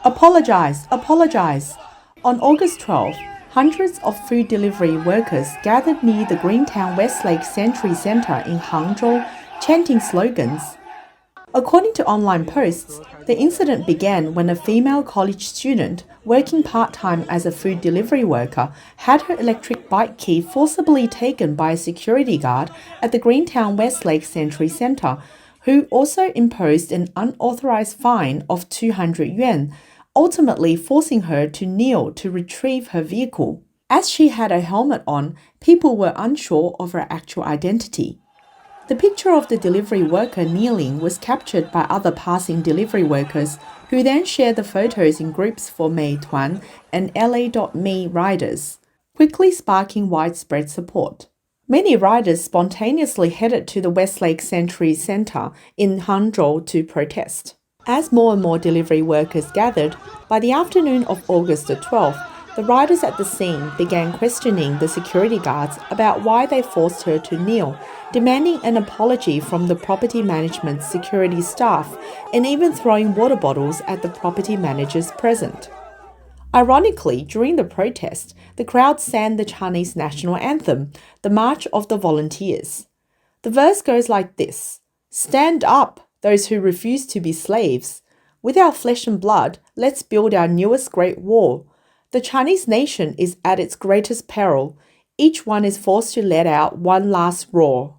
Apologize, apologize. On August 12th, hundreds of food delivery workers gathered near the Greentown Westlake Century Center in Hangzhou, chanting slogans. According to online posts, the incident began when a female college student working part-time as a food delivery worker had her electric bike key forcibly taken by a security guard at the Greentown Westlake Century Center, who also imposed an unauthorized fine of 200 yuan, ultimately forcing her to kneel to retrieve her vehicle. As she had a helmet on, people were unsure of her actual identity. The picture of the delivery worker kneeling was captured by other passing delivery workers, who then shared the photos in groups for Meituan and LA.me riders, quickly sparking widespread support. Many riders spontaneously headed to the Westlake Century Center in Hangzhou to protest. As more and more delivery workers gathered, by the afternoon of August the 12th, the riders at the scene began questioning the security guards about why they forced her to kneel, demanding an apology from the property management's security staff, and even throwing water bottles at the property managers present. Ironically, during the protest, the crowd sang the Chinese national anthem, the March of the Volunteers. The verse goes like this: "Stand up, those who refuse to be slaves. With our flesh and blood, let's build our newest great war. The Chinese nation is at its greatest peril. Each one is forced to let out one last roar."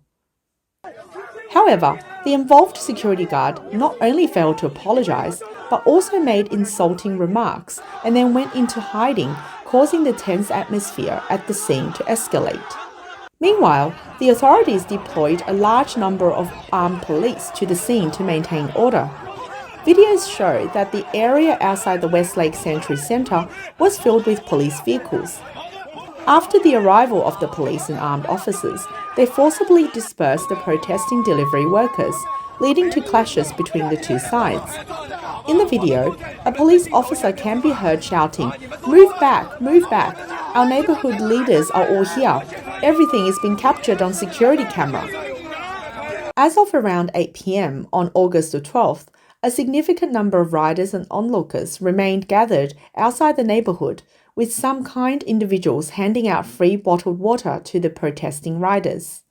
However, the involved security guard not only failed to apologize, but also made insulting remarks and then went into hiding, causing the tense atmosphere at the scene to escalate. Meanwhile, the authorities deployed a large number of armed police to the scene to maintain order. Videos show that the area outside the Westlake Century Center was filled with police vehicles. After the arrival of the police and armed officers, they forcibly dispersed the protesting delivery workers, leading to clashes between the two sides. In the video, a police officer can be heard shouting, move back, our neighborhood leaders are all here. Everything is being captured on security camera." As of around 8 p.m. on August the 12th, a significant number of riders and onlookers remained gathered outside the neighborhood, with some kind individuals handing out free bottled water to the protesting riders.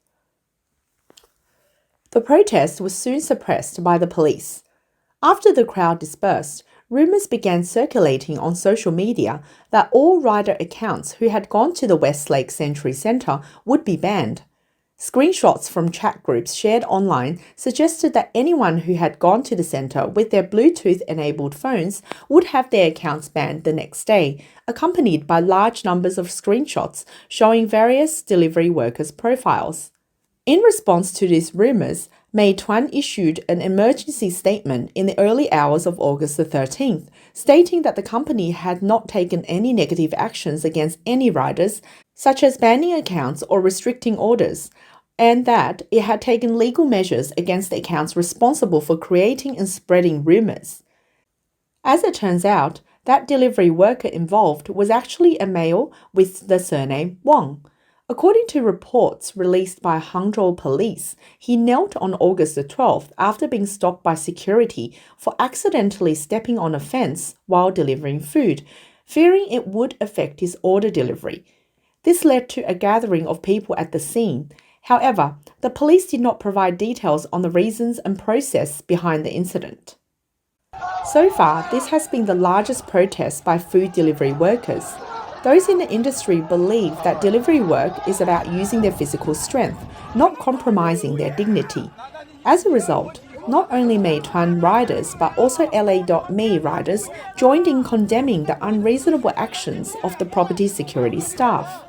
The protest was soon suppressed by the police. After the crowd dispersed, rumors began circulating on social media that all rider accounts who had gone to the Westlake Century Center would be banned. Screenshots from chat groups shared online suggested that anyone who had gone to the center with their Bluetooth-enabled phones would have their accounts banned the next day, accompanied by large numbers of screenshots showing various delivery workers' profiles. In response to these rumors, Meituan issued an emergency statement in the early hours of August the 13th, stating that the company had not taken any negative actions against any riders, such as banning accounts or restricting orders, and that it had taken legal measures against the accounts responsible for creating and spreading rumors. As it turns out, that delivery worker involved was actually a male with the surname Wang. According to reports released by Hangzhou police, he knelt on August the 12th after being stopped by security for accidentally stepping on a fence while delivering food, fearing it would affect his order delivery. This led to a gathering of people at the scene. However, the police did not provide details on the reasons and process behind the incident. So far, this has been the largest protest by food delivery workers. Those in the industry believe that delivery work is about using their physical strength, not compromising their dignity. As a result, not only Meituan riders but also LA.me riders joined in condemning the unreasonable actions of the property security staff.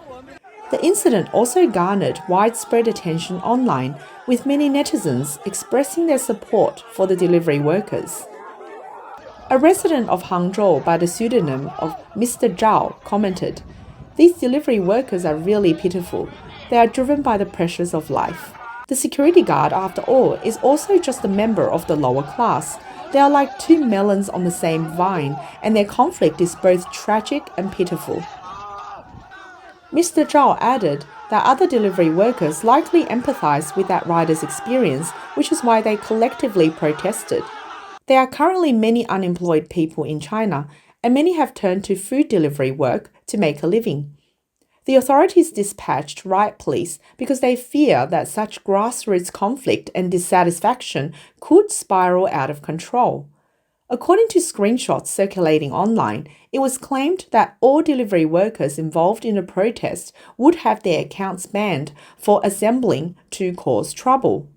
The incident also garnered widespread attention online, with many netizens expressing their support for the delivery workers. A resident of Hangzhou by the pseudonym of Mr. Zhao commented, "These delivery workers are really pitiful. They are driven by the pressures of life. The security guard, after all, is also just a member of the lower class. They are like two melons on the same vine, and their conflict is both tragic and pitiful." Mr. Zhao added that other delivery workers likely empathized with that rider's experience, which is why they collectively protested. There are currently many unemployed people in China, and many have turned to food delivery work to make a living. The authorities dispatched riot police because they fear that such grassroots conflict and dissatisfaction could spiral out of control. According to screenshots circulating online, it was claimed that all delivery workers involved in the protest would have their accounts banned for assembling to cause trouble.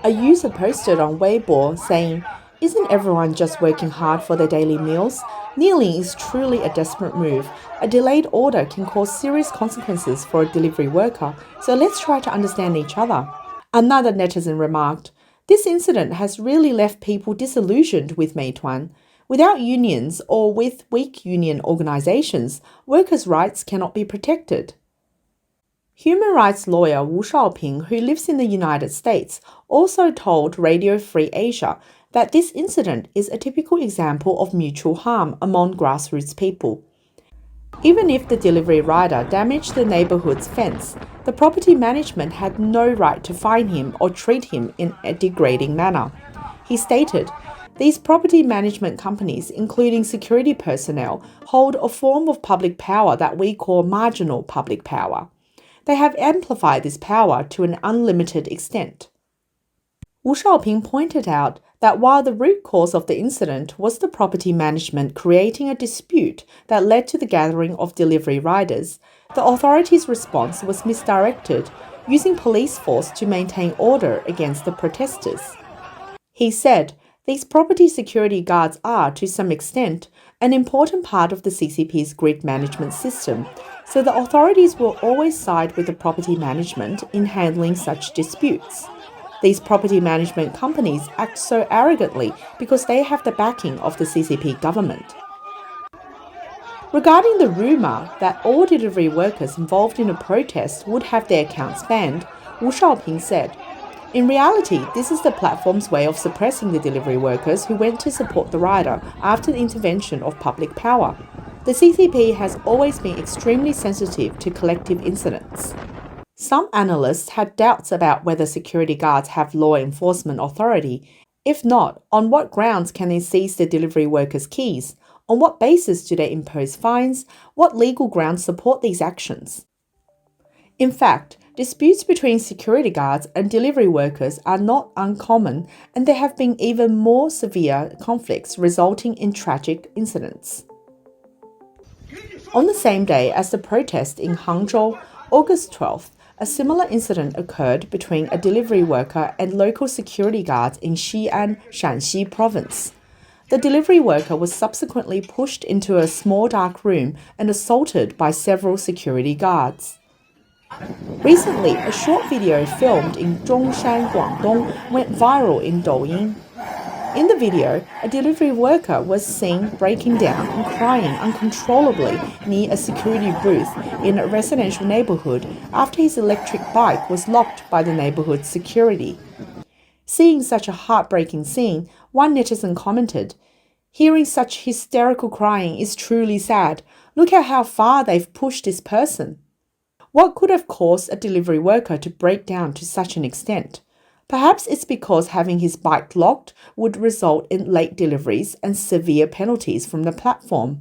A user posted on Weibo saying, "Isn't everyone just working hard for their daily meals? Kneeling is truly a desperate move. A delayed order can cause serious consequences for a delivery worker, so let's try to understand each other." Another netizen remarked, "This incident has really left people disillusioned with Meituan. Without unions or with weak union organizations, workers' rights cannot be protected." Human rights lawyer Wu Shaoping, who lives in the United States, also told Radio Free Asia that this incident is a typical example of mutual harm among grassroots people. Even if the delivery rider damaged the neighborhood's fence, the property management had no right to fine him or treat him in a degrading manner. He stated, "These property management companies, including security personnel, hold a form of public power that we call marginal public power. They have amplified this power to an unlimited extent." Wu Shaoping pointed out that while the root cause of the incident was the property management creating a dispute that led to the gathering of delivery riders, the authorities' response was misdirected, using police force to maintain order against the protesters. He said, "These property security guards are, to some extent, an important part of the CCP's grid management system, so the authorities will always side with the property management in handling such disputes. These property management companies act so arrogantly because they have the backing of the CCP government." Regarding the rumour that all delivery workers involved in a protest would have their accounts banned, Wu Shaoping said, "In reality, this is the platform's way of suppressing the delivery workers who went to support the rider after the intervention of public power. The CCP has always been extremely sensitive to collective incidents." Some analysts had doubts about whether security guards have law enforcement authority. If not, on what grounds can they seize the delivery workers' keys? On what basis do they impose fines? What legal grounds support these actions? In fact, disputes between security guards and delivery workers are not uncommon, and there have been even more severe conflicts resulting in tragic incidents. On the same day as the protest in Hangzhou, August 12th, a similar incident occurred between a delivery worker and local security guards in Xi'an, Shanxi province. The delivery worker was subsequently pushed into a small dark room and assaulted by several security guards. Recently, a short video filmed in Zhongshan, Guangdong went viral in Douyin. In the video, a delivery worker was seen breaking down and crying uncontrollably near a security booth in a residential neighborhood after his electric bike was locked by the neighborhood security. Seeing such a heartbreaking scene, one netizen commented, "Hearing such hysterical crying is truly sad. Look at how far they've pushed this person." What could have caused a delivery worker to break down to such an extent? Perhaps it's because having his bike locked would result in late deliveries and severe penalties from the platform.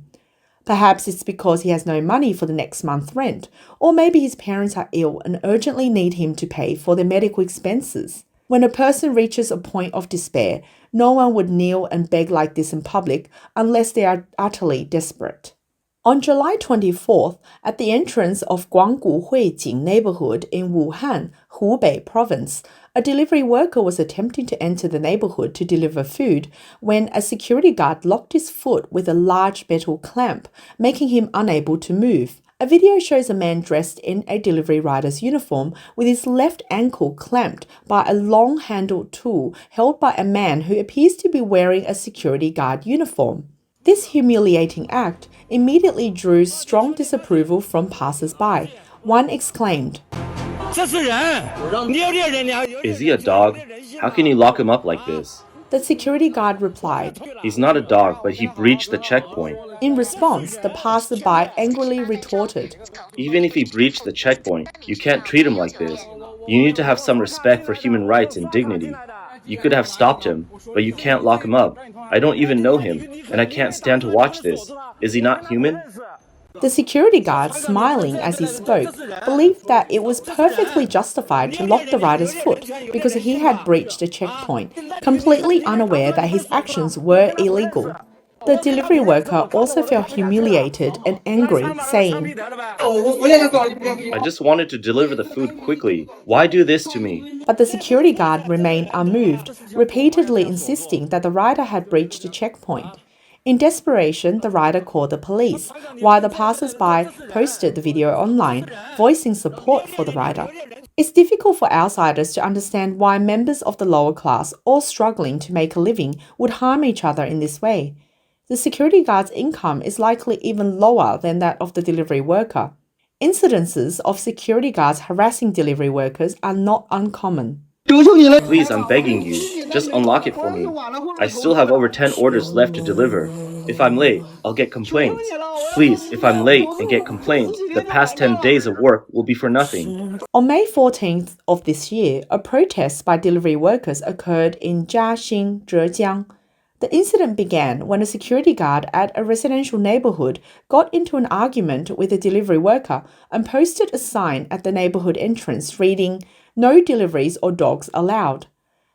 Perhaps it's because he has no money for the next month's rent, or maybe his parents are ill and urgently need him to pay for their medical expenses. When a person reaches a point of despair, no one would kneel and beg like this in public unless they are utterly desperate. On July 24th, at the entrance of Guanggu Huijing neighborhood in Wuhan, Hubei province, a delivery worker was attempting to enter the neighborhood to deliver food when a security guard locked his foot with a large metal clamp, making him unable to move. A video shows a man dressed in a delivery rider's uniform with his left ankle clamped by a long-handled tool held by a man who appears to be wearing a security guard uniform. This humiliating act immediately drew strong disapproval from passers-by. One exclaimed, "Is he a dog? How can you lock him up like this?" The security guard replied. "He's not a dog, but he breached the checkpoint." In response, the passerby angrily retorted, "Even if he breached the checkpoint, you can't treat him like this. You need to have some respect for human rights and dignity." You could have stopped him, but you can't lock him up. I don't even know him, and I can't stand to watch this. Is he not human? The security guard, smiling as he spoke, believed that it was perfectly justified to lock the rider's foot because he had breached a checkpoint, completely unaware that his actions were illegal. The delivery worker also felt humiliated and angry, saying, I just wanted to deliver the food quickly. Why do this to me? but the security guard remained unmoved, repeatedly insisting that the rider had breached a checkpoint. In desperation, the rider called the police, while the passers-by posted the video online, voicing support for the rider. It's difficult for outsiders to understand why members of the lower class, all struggling to make a living, would harm each other in this way. The security guard's income is likely even lower than that of the delivery worker. Incidences of security guards harassing delivery workers are not uncommon. Please, I'm begging you, just unlock it for me. I still have over 10 orders left to deliver. If I'm late, I'll get complaints. Please, if I'm late and get complaints, the past 10 days of work will be for nothing. On May 14th of this year, a protest by delivery workers occurred in Jiaxing, Zhejiang. The incident began when a security guard at a residential neighborhood got into an argument with a delivery worker and posted a sign at the neighborhood entrance reading, "No deliveries or dogs allowed."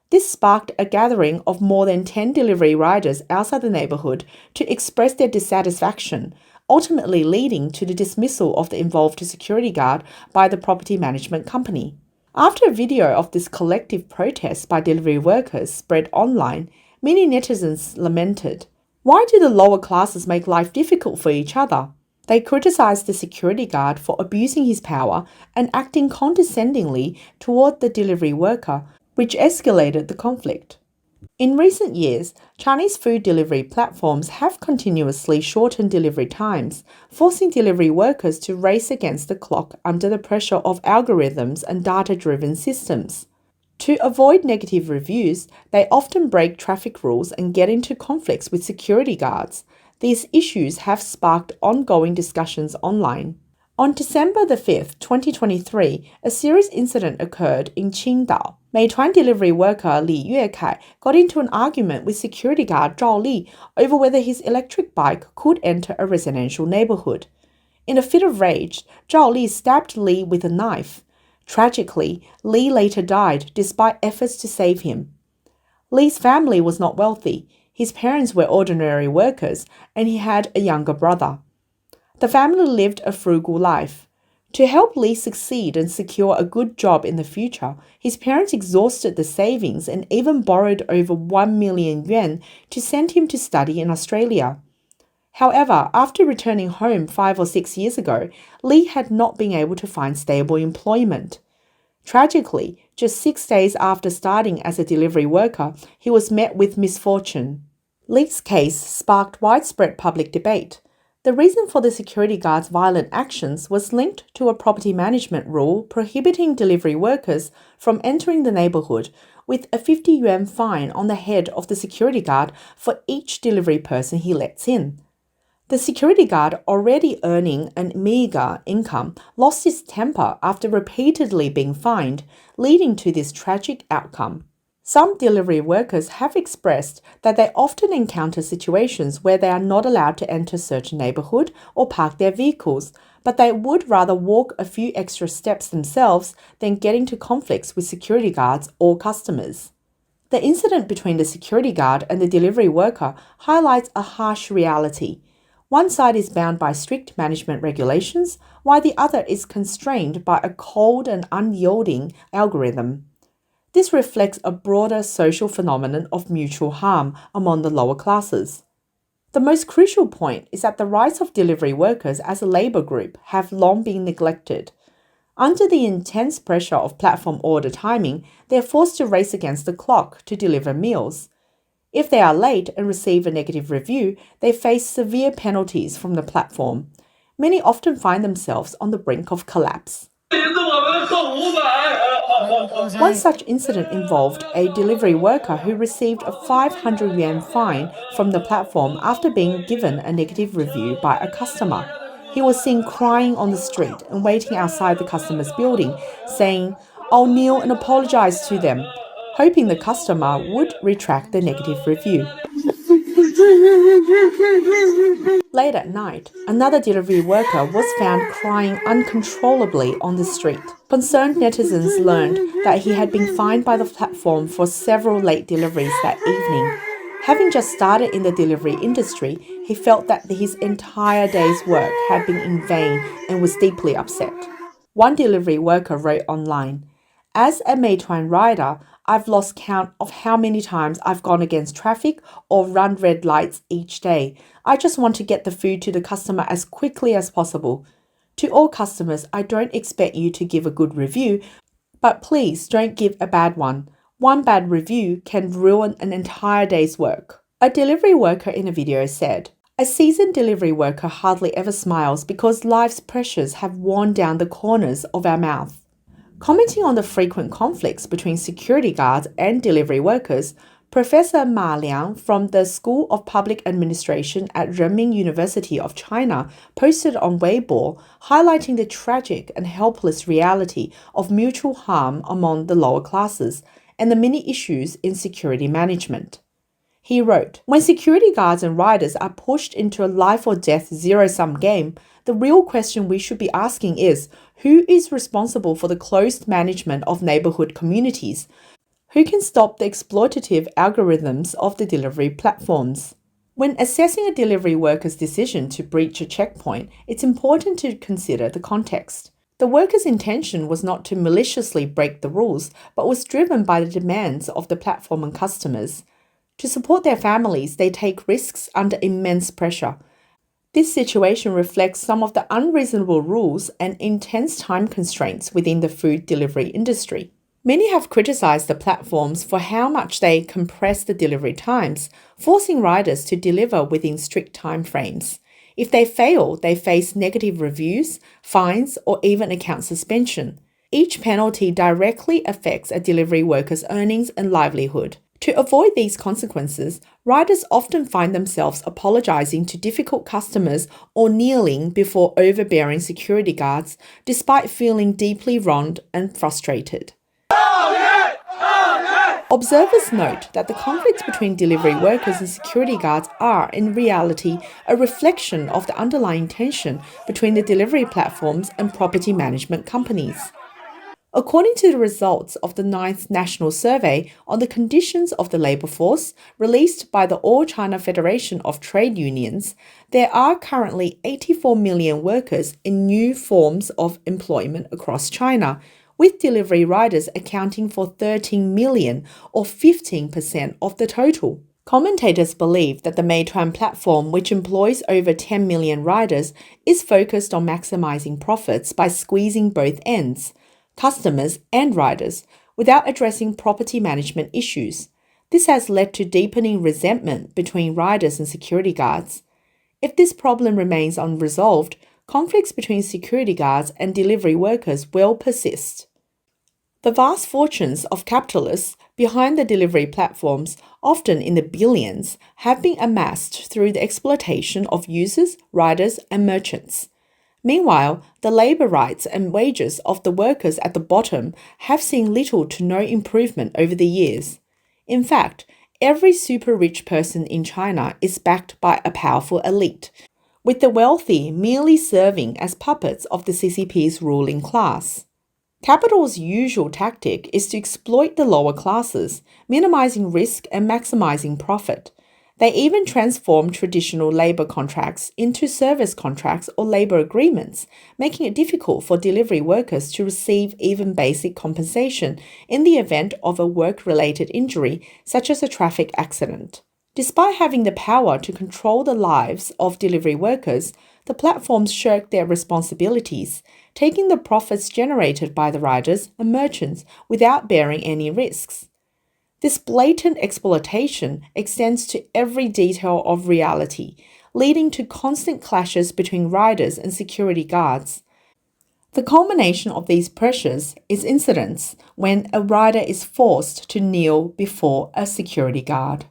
This sparked a gathering of more than 10 delivery riders outside the neighborhood to express their dissatisfaction, ultimately leading to the dismissal of the involved security guard by the property management company. After a video of this collective protest by delivery workers spread online, many netizens lamented, "Why do the lower classes make life difficult for each other?" They criticized the security guard for abusing his power and acting condescendingly toward the delivery worker, which escalated the conflict. In recent years, Chinese food delivery platforms have continuously shortened delivery times, forcing delivery workers to race against the clock under the pressure of algorithms and data-driven systems. To avoid negative reviews, they often break traffic rules and get into conflicts with security guards. These issues have sparked ongoing discussions online. On December the 5th, 2023, a serious incident occurred in Qingdao. Meituan delivery worker Li Yuekai got into an argument with security guard Zhao Li over whether his electric bike could enter a residential neighborhood. In a fit of rage, Zhao Li stabbed Li with a knife. Tragically, Li later died despite efforts to save him. Li's family was not wealthy. His parents were ordinary workers, and he had a younger brother. The family lived a frugal life. To help Li succeed and secure a good job in the future, his parents exhausted the savings and even borrowed over 1 million yuan to send him to study in Australia. However, after returning home 5 or 6 years ago, Li had not been able to find stable employment. Tragically, just 6 days after starting as a delivery worker, he was met with misfortune. Li's case sparked widespread public debate. The reason for the security guard's violent actions was linked to a property management rule prohibiting delivery workers from entering the neighborhood, with a 50 yuan fine on the head of the security guard for each delivery person he lets in. The security guard, already earning a meager income, lost his temper after repeatedly being fined, leading to this tragic outcome. Some delivery workers have expressed that they often encounter situations where they are not allowed to enter certain neighborhood or park their vehicles, but they would rather walk a few extra steps themselves than get into conflicts with security guards or customers. The incident between the security guard and the delivery worker highlights a harsh reality. One side is bound by strict management regulations, while the other is constrained by a cold and unyielding algorithm. This reflects a broader social phenomenon of mutual harm among the lower classes. The most crucial point is that the rights of delivery workers as a labour group have long been neglected. Under the intense pressure of platform order timing, they are forced to race against the clock to deliver meals. If they are late and receive a negative review, they face severe penalties from the platform. Many often find themselves on the brink of collapse. One such incident involved a delivery worker who received a 500 yuan fine from the platform after being given a negative review by a customer. He was seen crying on the street and waiting outside the customer's building, saying, "I'll kneel and apologize to them." hoping the customer would retract the negative review. Late at night, another delivery worker was found crying uncontrollably on the street. Concerned netizens learned that he had been fined by the platform for several late deliveries that evening. Having just started in the delivery industry, he felt that his entire day's work had been in vain and was deeply upset. One delivery worker wrote online, "As a Meituan rider, I've lost count of how many times I've gone against traffic or run red lights each day. I just want to get the food to the customer as quickly as possible. To all customers, I don't expect you to give a good review, but please don't give a bad one. One bad review can ruin an entire day's work." A delivery worker in a video said, "A seasoned delivery worker hardly ever smiles because life's pressures have worn down the corners of our mouth." Commenting on the frequent conflicts between security guards and delivery workers, Professor Ma Liang from the School of Public Administration at Renmin University of China posted on Weibo, highlighting the tragic and helpless reality of mutual harm among the lower classes and the many issues in security management. He wrote, "When security guards and riders are pushed into a life-or-death zero-sum game, the real question we should be asking is, who is responsible for the closed management of neighborhood communities? Who can stop the exploitative algorithms of the delivery platforms?" When assessing a delivery worker's decision to breach a checkpoint, it's important to consider the context. The worker's intention was not to maliciously break the rules, but was driven by the demands of the platform and customers. To support their families, they take risks under immense pressure. This situation reflects some of the unreasonable rules and intense time constraints within the food delivery industry. Many have criticized the platforms for how much they compress the delivery times, forcing riders to deliver within strict time frames. If they fail, they face negative reviews, fines, or even account suspension. Each penalty directly affects a delivery worker's earnings and livelihood. To avoid these consequences, riders often find themselves apologizing to difficult customers or kneeling before overbearing security guards, despite feeling deeply wronged and frustrated. Observers note that the conflicts between delivery workers and security guards are, in reality, a reflection of the underlying tension between the delivery platforms and property management companies. According to the results of the 9th National Survey on the Conditions of the Labour Force, released by the All China Federation of Trade Unions, there are currently 84 million workers in new forms of employment across China, with delivery riders accounting for 13 million or 15% of the total. Commentators believe that the Meituan platform, which employs over 10 million riders, is focused on maximizing profits by squeezing both ends, customers and riders, without addressing property management issues. This has led to deepening resentment between riders and security guards. If this problem remains unresolved, conflicts between security guards and delivery workers will persist. The vast fortunes of capitalists behind the delivery platforms, often in the billions, have been amassed through the exploitation of users, riders, and merchants. Meanwhile, the labour rights and wages of the workers at the bottom have seen little to no improvement over the years. In fact, every super-rich person in China is backed by a powerful elite, with the wealthy merely serving as puppets of the CCP's ruling class. Capital's usual tactic is to exploit the lower classes, minimizing risk and maximizing profit. They even transform traditional labor contracts into service contracts or labor agreements, making it difficult for delivery workers to receive even basic compensation in the event of a work-related injury, such as a traffic accident. Despite having the power to control the lives of delivery workers, the platforms shirk their responsibilities, taking the profits generated by the riders and merchants without bearing any risks. This blatant exploitation extends to every detail of reality, leading to constant clashes between riders and security guards. The culmination of these pressures is incidents when a rider is forced to kneel before a security guard.